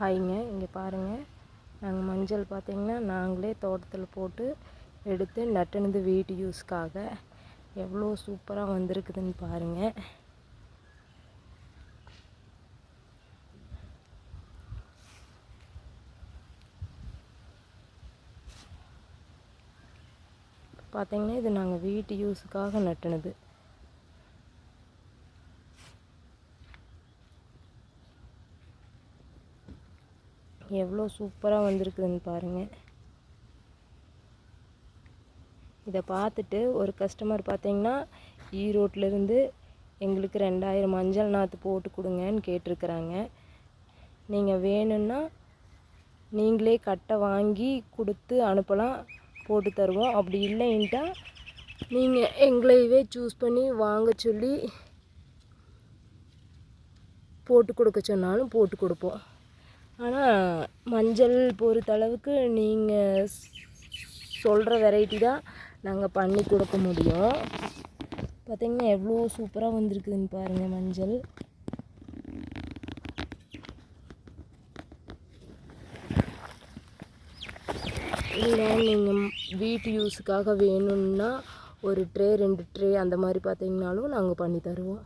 ஹாய்ங்க, இங்கே பாருங்கள். நாங்கள் மஞ்சள் பார்த்திங்கன்னா நாங்களே தோட்டத்தில் போட்டு எடுத்து நட்டுனது வீட்டு யூஸ்க்காக. எவ்வளோ சூப்பராக வந்திருக்குதுன்னு பாருங்கள். பார்த்திங்கன்னா இது நாங்கள் வீட்டு யூஸுக்காக நட்டுனது. எவ்வளோ சூப்பராக வந்திருக்குதுன்னு பாருங்கள். இதை பார்த்துட்டு ஒரு கஸ்டமர் பார்த்திங்கன்னா ஈரோட்டிலேருந்து எங்களுக்கு 2000 மஞ்சள் நாற்று போட்டு கொடுங்கன்னு கேட்டிருக்குறாங்க. நீங்கள் வேணும்னா நீங்களே கட்டை வாங்கி கொடுத்து அனுப்பலாம், போட்டு தருவோம். அப்படி இல்லைன்ட்டா நீங்கள் எங்களையவே சூஸ் பண்ணி வாங்க சொல்லி போட்டு கொடுக்க சொன்னாலும் போட்டு கொடுப்போம். ஆனால் மஞ்சள் பொறுத்தளவுக்கு நீங்கள் சொல்கிற வெரைட்டி தான் நாங்கள் பண்ணி கொடுக்க முடியும். பார்த்திங்கன்னா எவ்வளோ சூப்பராக வந்திருக்குதுன்னு பாருங்கள் மஞ்சள். இல்லை நீங்கள் வீட்டு யூஸுக்காக வேணும்னா ஒரு ட்ரே 2 ட்ரே அந்த மாதிரி பார்த்திங்கனாலும் நாங்கள் பண்ணி தருவோம்.